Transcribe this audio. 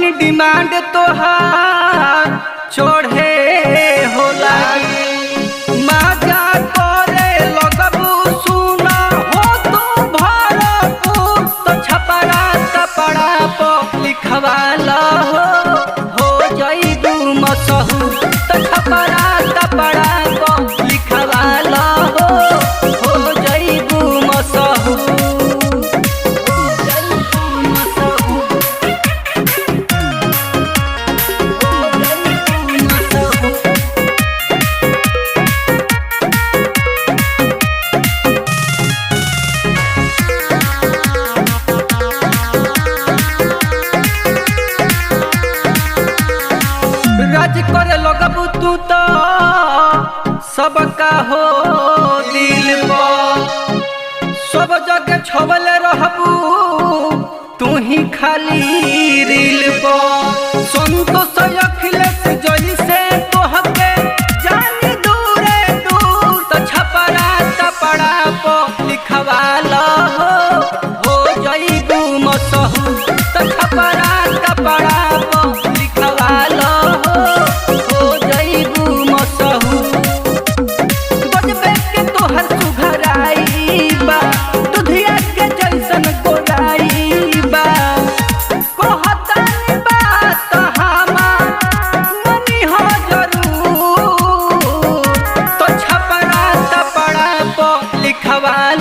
गईन डिमांड तोहार छोड़े हो लागी माजा करे लगबू सुना हो तू भरपूर तो छपरा तपड़ा पर लिखवाला हो जईबू मशहूर तो छपरा तपड़ा पर लिखवाला हो जईबू मशहूर। राज करे लगबू तू तो सबका हो दिल पर सब जगह छवले रहबू तू ही खाली रील पर संतोष अखिलेश जैसे तोहके जानी दूरे दूर तो छपरा तपड़ा पर लिखवाला हो जईबू मशहूर तो छपरा तपड़ा पर लिखवाला हो जईबू मशहूर। बजबे के तोहर सुघराई बा दुधिया के जैसन गोराई बा कहतानी बात हमार मनी हो जरूर तो छपरा तपड़ा पर लिखवाला